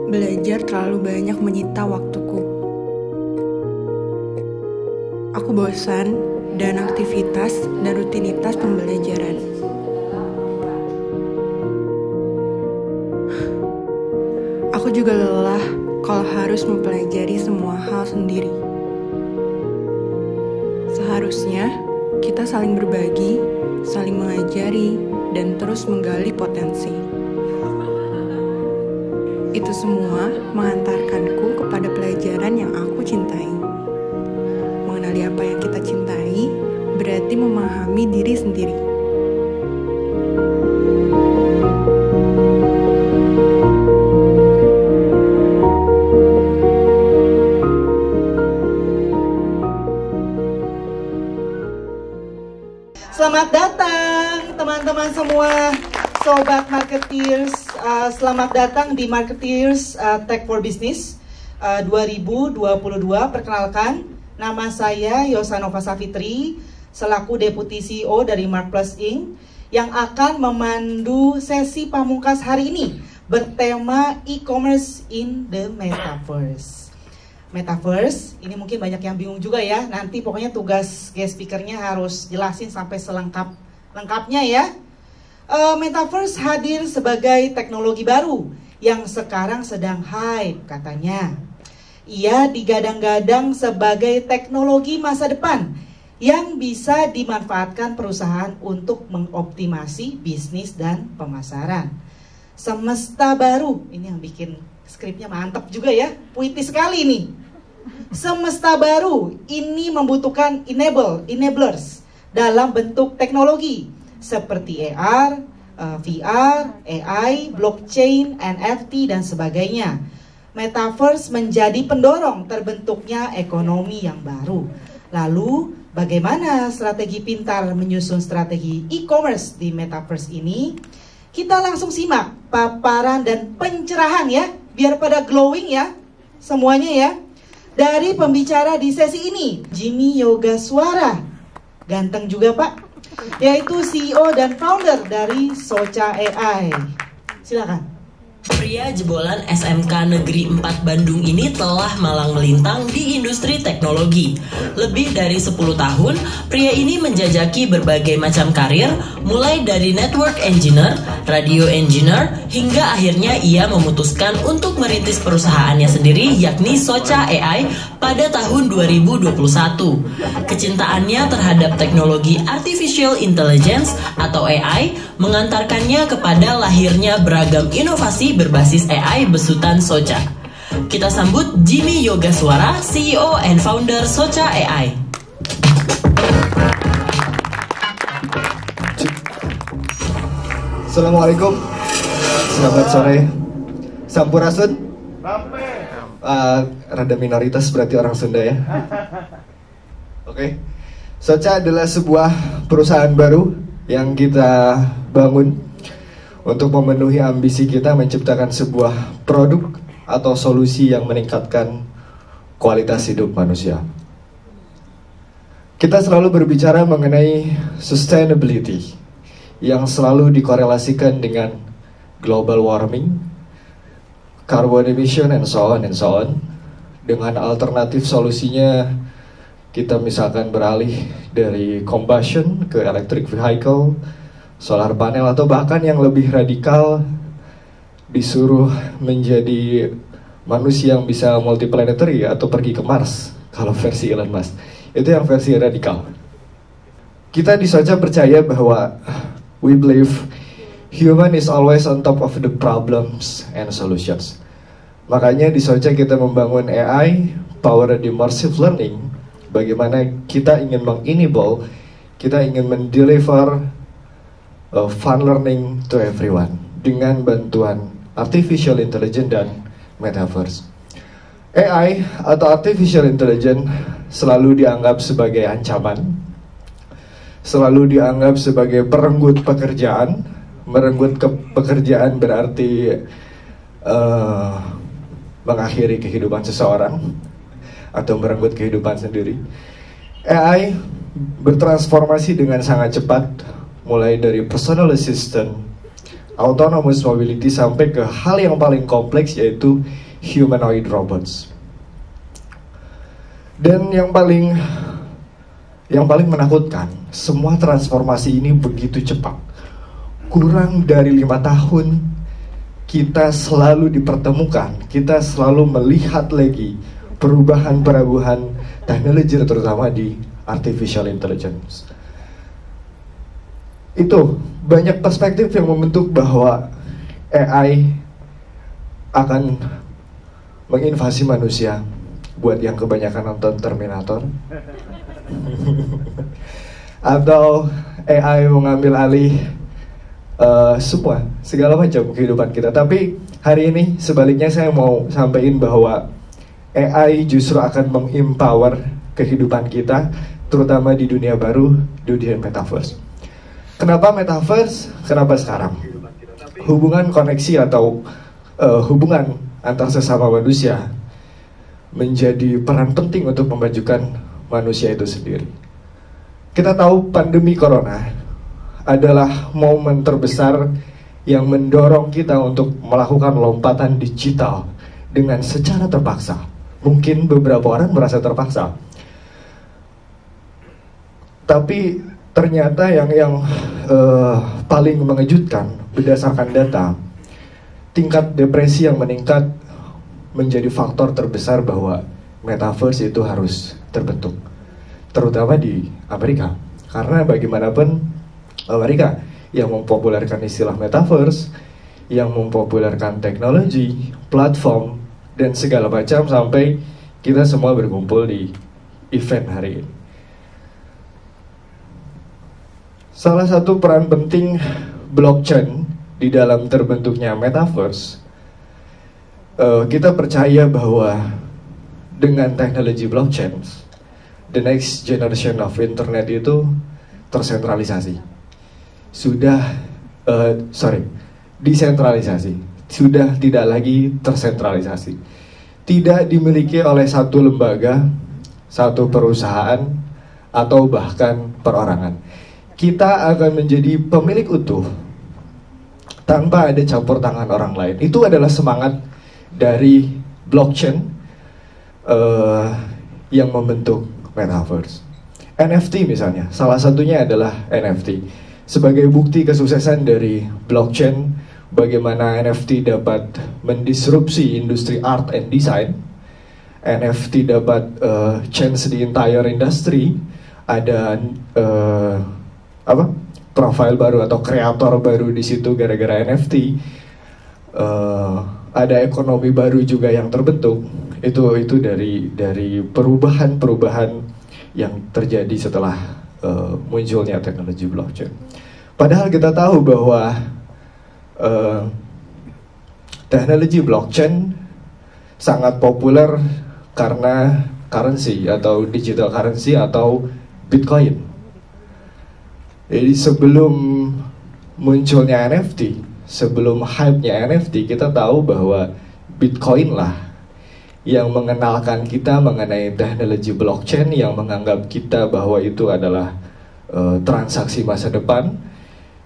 Belajar terlalu banyak menyita waktuku. Aku bosan dengan aktivitas dan rutinitas pembelajaran. Aku juga lelah kalau harus mempelajari semua hal sendiri. Seharusnya kita saling berbagi, saling mengajari, dan terus menggali potensi. Itu semua mengantarkanku kepada pelajaran yang aku cintai. Mengenali apa yang kita cintai berarti memahami diri sendiri. Selamat datang teman-teman semua, Sobat Marketeers. Selamat datang di Marketeers Tech for Business 2022. Perkenalkan, nama saya Yosanova Safitri, selaku Deputi CEO dari Marketplace Inc. yang akan memandu sesi pamungkas hari ini bertema e-commerce in the Metaverse. Metaverse, ini mungkin banyak yang bingung juga ya. Nanti pokoknya tugas guest speakernya harus jelasin sampai selengkapnya ya. Metaverse hadir sebagai teknologi baru yang sekarang sedang hype katanya. Ia digadang-gadang sebagai teknologi masa depan yang bisa dimanfaatkan perusahaan untuk mengoptimasi bisnis dan pemasaran. Semesta baru, ini yang bikin skripnya mantap juga ya, puitis sekali nih. Semesta baru ini membutuhkan enablers dalam bentuk teknologi seperti AR, VR, AI, blockchain, NFT, dan sebagainya. Metaverse menjadi pendorong terbentuknya ekonomi yang baru. Lalu, bagaimana strategi pintar menyusun strategi e-commerce di Metaverse ini? Kita langsung simak paparan dan pencerahan ya, biar pada glowing ya, semuanya ya. Dari pembicara di sesi ini, Jimmy Yogaswara, ganteng juga Pak, yaitu CEO dan founder dari Socha AI. Silakan. Pria jebolan SMK Negeri 4 Bandung ini telah malang melintang di industri teknologi. Lebih dari 10 tahun, pria ini menjajaki berbagai macam karir, mulai dari network engineer, radio engineer, hingga akhirnya ia memutuskan untuk merintis perusahaannya sendiri yakni Socha AI pada tahun 2021. Kecintaannya terhadap teknologi artificial intelligence atau AI mengantarkannya kepada lahirnya beragam inovasi berbasis AI besutan Socha. Kita sambut Jimmy Yogaswara, CEO and founder Socha AI. Assalamualaikum, selamat sore. Sampurasun. Rada minoritas berarti orang Sunda ya. Oke. Socha adalah sebuah perusahaan baru yang kita bangun untuk memenuhi ambisi kita menciptakan sebuah produk atau solusi yang meningkatkan kualitas hidup manusia. Kita selalu berbicara mengenai sustainability yang selalu dikorelasikan dengan global warming, carbon emission, and so on. Dengan alternatif solusinya, kita misalkan beralih dari combustion ke electric vehicle, solar panel, atau bahkan yang lebih radikal disuruh menjadi manusia yang bisa multiplanetary atau pergi ke Mars kalau versi Elon Musk. Itu yang versi radikal. Kita di Socha percaya bahwa we believe human is always on top of the problems and solutions. Makanya di Socha kita membangun AI, powered immersive learning. Bagaimana kita ingin mengenable, kita ingin mendeliver fun learning to everyone dengan bantuan artificial intelligence dan metaverse. AI atau artificial intelligence selalu dianggap sebagai ancaman, selalu dianggap sebagai perenggut pekerjaan. Merenggut pekerjaan berarti mengakhiri kehidupan seseorang atau merenggut kehidupan sendiri. AI bertransformasi dengan sangat cepat, mulai dari personal assistant, autonomous mobility sampai ke hal yang paling kompleks, yaitu humanoid robots. Dan yang paling menakutkan, semua transformasi ini begitu cepat. Kurang dari 5 tahun kita selalu dipertemukan, kita selalu melihat lagi perubahan teknologi, terutama di artificial intelligence. Itu banyak perspektif yang membentuk bahwa AI akan menginvasi manusia. Buat yang kebanyakan nonton Terminator atau AI mengambil alih segala macam kehidupan kita. Tapi hari ini sebaliknya saya mau sampaikan bahwa AI justru akan mengempower kehidupan kita, terutama di dunia baru, dunia metaverse. Kenapa metaverse? Kenapa sekarang? Hubungan koneksi atau hubungan antar sesama manusia menjadi peran penting untuk memajukan manusia itu sendiri. Kita tahu pandemi corona adalah momen terbesar yang mendorong kita untuk melakukan lompatan digital dengan secara terpaksa. Mungkin beberapa orang merasa terpaksa, tapi ternyata yang paling mengejutkan berdasarkan data, tingkat depresi yang meningkat menjadi faktor terbesar bahwa metaverse itu harus terbentuk, terutama di Amerika. Karena bagaimanapun Amerika yang mempopulerkan istilah metaverse, yang mempopulerkan teknologi, platform, dan segala macam, sampai kita semua berkumpul di event hari ini. Salah satu peran penting blockchain di dalam terbentuknya metaverse, kita percaya bahwa dengan teknologi blockchain, the next generation of internet itu tersentralisasi. Desentralisasi. Sudah tidak lagi tersentralisasi. Tidak dimiliki oleh satu lembaga, satu perusahaan, atau bahkan perorangan. Kita akan menjadi pemilik utuh tanpa ada campur tangan orang lain. Itu adalah semangat dari blockchain yang membentuk metaverse. NFT misalnya, salah satunya adalah NFT. Sebagai bukti kesuksesan dari blockchain, bagaimana NFT dapat mendisrupsi industri art and design, NFT dapat change the entire industry. Ada profile baru atau kreator baru di situ gara-gara NFT. Ada ekonomi baru juga yang terbentuk. Itu dari perubahan yang terjadi setelah munculnya teknologi blockchain. Padahal kita tahu bahwa teknologi blockchain sangat populer karena currency atau digital currency atau Bitcoin. Jadi sebelum munculnya NFT, sebelum hype-nya NFT, kita tahu bahwa Bitcoin lah yang mengenalkan kita mengenai teknologi blockchain, yang menganggap kita bahwa itu adalah transaksi masa depan,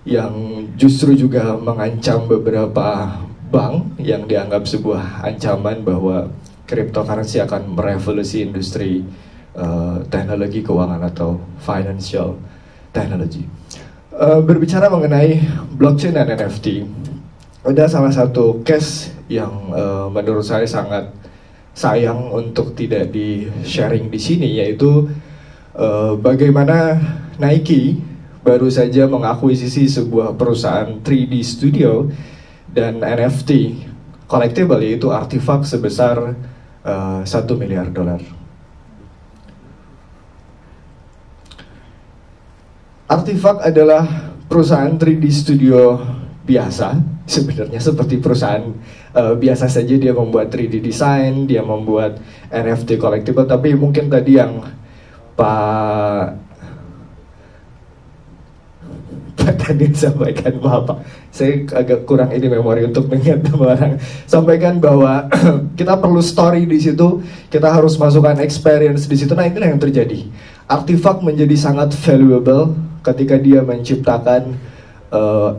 yang justru juga mengancam beberapa bank yang dianggap sebuah ancaman bahwa cryptocurrency akan merevolusi industri teknologi keuangan atau financial technology. Berbicara mengenai blockchain dan NFT, ada salah satu case yang menurut saya sangat sayang untuk tidak di-sharing di sini, yaitu bagaimana Nike baru saja mengakuisisi sebuah perusahaan 3D studio dan NFT collectible, yaitu artefak sebesar $1 miliar. Artefak adalah perusahaan 3D studio biasa, sebenarnya seperti perusahaan biasa saja. Dia membuat 3D design, dia membuat NFT collectible, tapi mungkin tadi yang Pak tadi sampaikan, Bapak, saya agak kurang ini memori untuk mengingat orang, sampaikan bahwa kita perlu story di situ, kita harus masukkan experience di situ. Nah, inilah yang terjadi. Artefak menjadi sangat valuable ketika dia menciptakan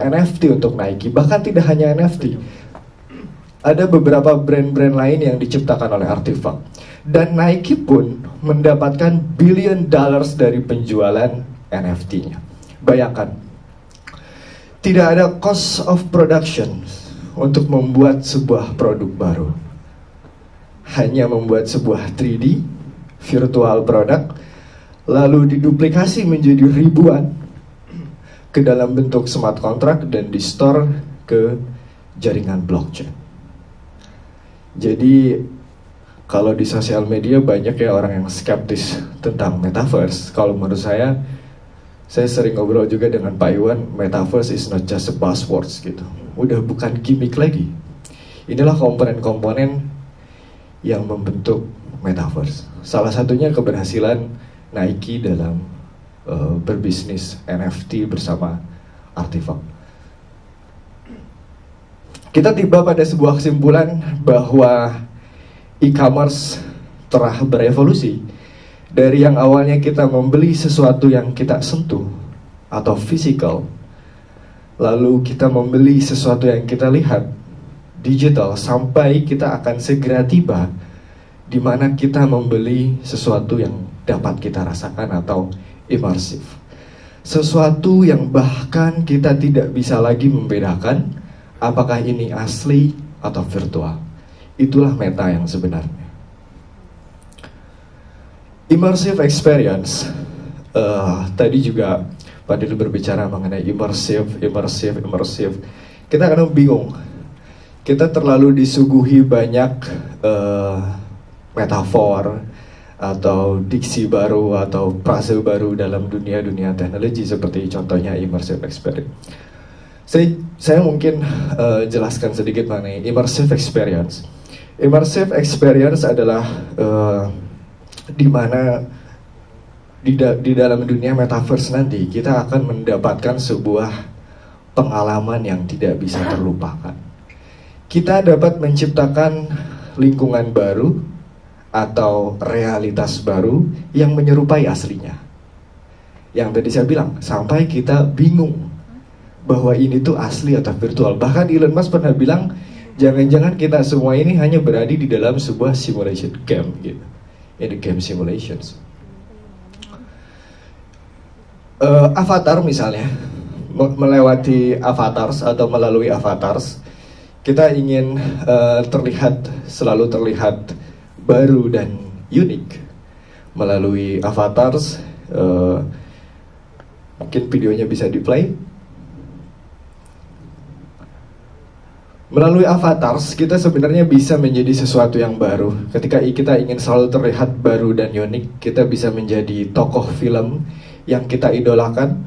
NFT untuk Nike. Bahkan tidak hanya NFT, ada beberapa brand-brand lain yang diciptakan oleh Artifact. Dan Nike pun mendapatkan $billion dari penjualan NFT-nya. Bayangkan, tidak ada cost of production untuk membuat sebuah produk baru. Hanya membuat sebuah 3D virtual product, lalu diduplikasi menjadi ribuan ke dalam bentuk smart contract dan di-store ke jaringan blockchain. Jadi kalau di sosial media banyak ya orang yang skeptis tentang metaverse. Kalau menurut saya sering ngobrol juga dengan Pak Iwan, metaverse is not just a buzzwords gitu. Udah bukan gimmick lagi. Inilah komponen-komponen yang membentuk metaverse. Salah satunya keberhasilan Nike dalam berbisnis NFT bersama Artifact. Kita tiba pada sebuah kesimpulan bahwa e-commerce telah berevolusi dari yang awalnya kita membeli sesuatu yang kita sentuh atau physical, lalu kita membeli sesuatu yang kita lihat digital, sampai kita akan segera tiba di mana kita membeli sesuatu yang dapat kita rasakan atau imersif. Sesuatu yang bahkan kita tidak bisa lagi membedakan apakah ini asli atau virtual. Itulah meta yang sebenarnya. Immersive experience, tadi juga Pak Dil berbicara mengenai immersive. Kita kadang bingung. Kita terlalu disuguhi banyak metafor atau diksi baru atau frase baru dalam dunia teknologi, seperti contohnya immersive experience. Saya mungkin jelaskan sedikit mengenai immersive experience. Immersive experience adalah di mana di dalam dunia metaverse nanti kita akan mendapatkan sebuah pengalaman yang tidak bisa terlupakan. Kita dapat menciptakan lingkungan baru atau realitas baru yang menyerupai aslinya. Yang tadi saya bilang, sampai kita bingung bahwa ini tuh asli atau virtual. Bahkan Elon Musk pernah bilang, jangan-jangan kita semua ini hanya berada di dalam sebuah simulation game gitu. In the game simulations. Avatar misalnya, melewati avatars atau melalui avatars, kita ingin selalu terlihat baru dan unik. Melalui avatars, mungkin videonya bisa di-play. Melalui avatars, kita sebenarnya bisa menjadi sesuatu yang baru. Ketika kita ingin selalu terlihat baru dan unik, kita bisa menjadi tokoh film yang kita idolakan,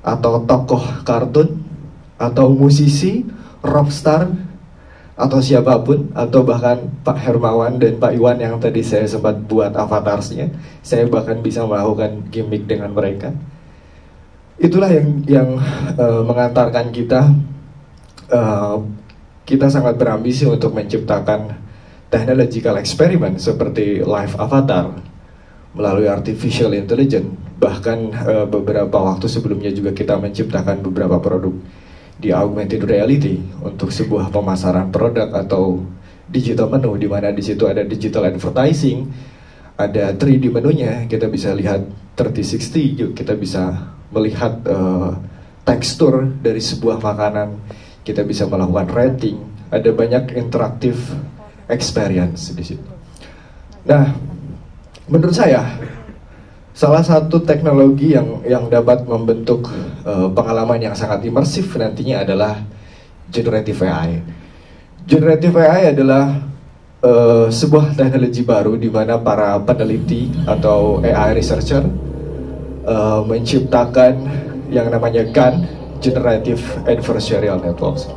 atau tokoh kartun, atau musisi, rockstar, atau siapapun, atau bahkan Pak Hermawan dan Pak Iwan yang tadi saya sempat buat avatarsnya. Saya bahkan bisa melakukan gimmick dengan mereka. Itulah yang mengantarkan kita sangat berambisi untuk menciptakan technological experiment seperti live avatar melalui artificial intelligence. Bahkan beberapa waktu sebelumnya juga kita menciptakan beberapa produk di augmented reality untuk sebuah pemasaran produk atau digital menu, di mana di situ ada digital advertising, ada 3D menunya, kita bisa lihat 360, kita bisa melihat tekstur dari sebuah makanan, kita bisa melakukan rating, ada banyak interaktif experience di situ. Nah, menurut saya salah satu teknologi yang dapat membentuk pengalaman yang sangat imersif nantinya adalah generative AI. Generative AI adalah sebuah teknologi baru di mana para peneliti atau AI researcher menciptakan yang namanya GAN, Generative Adversarial Networks.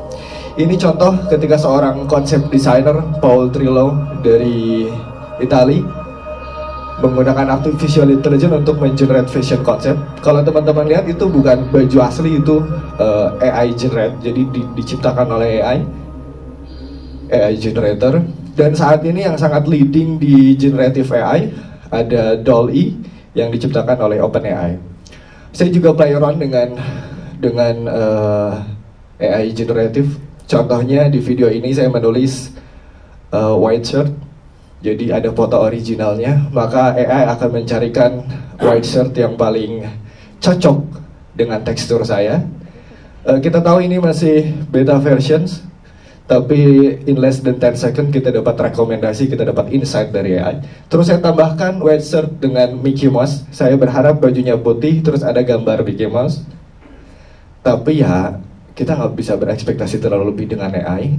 Ini contoh ketika seorang konsep designer, Paul Trillo dari Italia, menggunakan artificial intelligence untuk mengenerate fashion concept. Kalau teman-teman lihat, itu bukan baju asli, itu AI generate, jadi diciptakan oleh AI generator. Dan saat ini yang sangat leading di generative AI ada DALL-E yang diciptakan oleh OpenAI. Saya juga play around dengan dengan AI generatif. Contohnya di video ini saya menulis white shirt, jadi ada foto originalnya, maka AI akan mencarikan white shirt yang paling cocok dengan tekstur saya. Kita tahu ini masih beta versions, tapi in less than 10 second kita dapat rekomendasi, kita dapat insight dari AI. Terus saya tambahkan white shirt dengan Mickey Mouse. Saya berharap bajunya putih, terus ada gambar Mickey Mouse. Tapi ya, kita nggak bisa berekspektasi terlalu lebih dengan AI.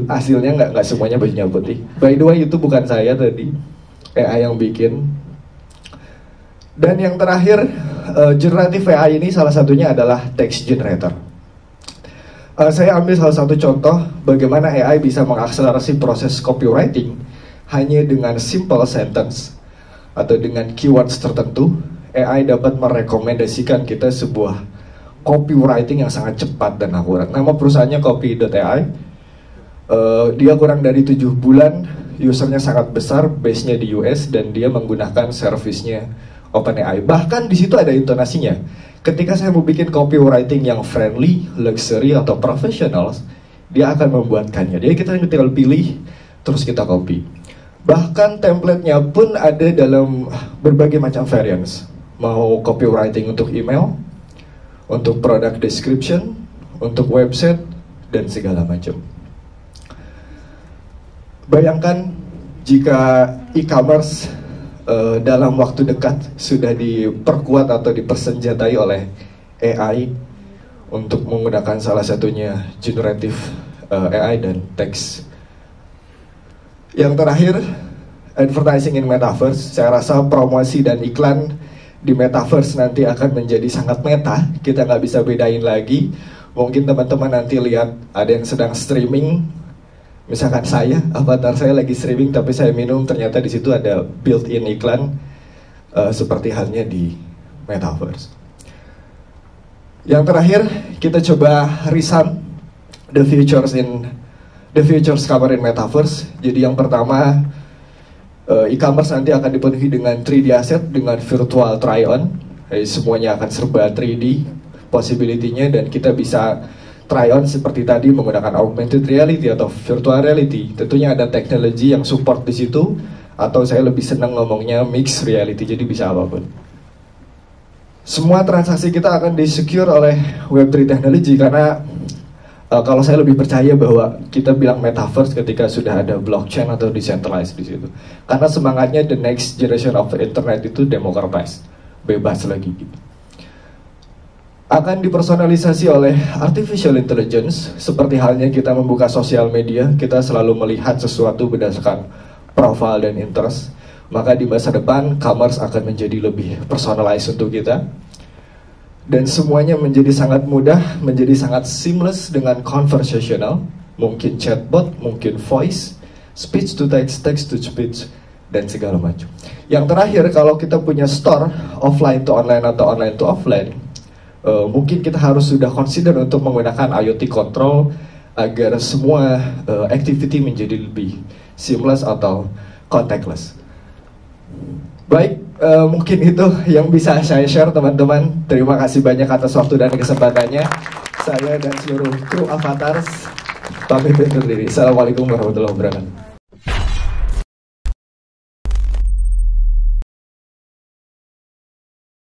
Hasilnya nggak semuanya bajunya putih. By the way, itu bukan saya tadi, AI yang bikin. Dan yang terakhir, generative AI ini salah satunya adalah text generator. Saya ambil salah satu contoh bagaimana AI bisa mengakselerasi proses copywriting hanya dengan simple sentence atau dengan keywords tertentu. AI dapat merekomendasikan kita sebuah copywriting yang sangat cepat dan akurat. Nama perusahaannya Copy.ai. Dia kurang dari 7 bulan, usernya sangat besar, base-nya di US, dan dia menggunakan service-nya OpenAI. Bahkan di situ ada intonasinya. Ketika saya mau bikin copywriting yang friendly, luxury, atau professional, dia akan membuatkannya. Jadi kita tinggal pilih, terus kita copy. Bahkan template-nya pun ada dalam berbagai macam variants. Mau copywriting untuk email, untuk product description, untuk website, dan segala macam. Bayangkan jika e-commerce dalam waktu dekat sudah diperkuat atau dipersenjatai oleh AI untuk menggunakan salah satunya generative AI dan text. Yang terakhir, advertising in metaverse. Saya rasa promosi dan iklan di metaverse nanti akan menjadi sangat meta. Kita nggak bisa bedain lagi. Mungkin teman-teman nanti lihat ada yang sedang streaming. Misalkan saya, avatar saya lagi streaming tapi saya minum, ternyata di situ ada built-in iklan seperti halnya di metaverse. Yang terakhir, kita coba resum the futures covered in metaverse. Jadi yang pertama, e-commerce nanti akan dipenuhi dengan 3D asset, dengan virtual try-on. Semuanya akan serba 3D possibility-nya, dan kita bisa try-on seperti tadi menggunakan augmented reality atau virtual reality. Tentunya ada teknologi yang support di situ, atau saya lebih senang ngomongnya mixed reality, jadi bisa apapun. Semua transaksi kita akan di-secure oleh Web3 technology, karena kalau saya lebih percaya bahwa kita bilang metaverse ketika sudah ada blockchain atau decentralized di situ. Karena semangatnya the next generation of internet itu democratized, bebas lagi gitu. Akan dipersonalisasi oleh artificial intelligence, seperti halnya kita membuka sosial media, kita selalu melihat sesuatu berdasarkan profile dan interest. Maka di masa depan, commerce akan menjadi lebih personalized untuk kita. Dan semuanya menjadi sangat mudah, menjadi sangat seamless dengan conversational. Mungkin chatbot, mungkin voice, speech to text, text to speech, dan segala macam. Yang terakhir, kalau kita punya store, offline to online atau online to offline, mungkin kita harus sudah consider untuk menggunakan IoT control agar semua activity menjadi lebih seamless atau contactless. Baik, mungkin itu yang bisa saya share teman-teman. Terima kasih banyak atas waktu dan kesempatannya. Saya dan seluruh kru Avatars pamit undur diri. Assalamualaikum warahmatullahi wabarakatuh.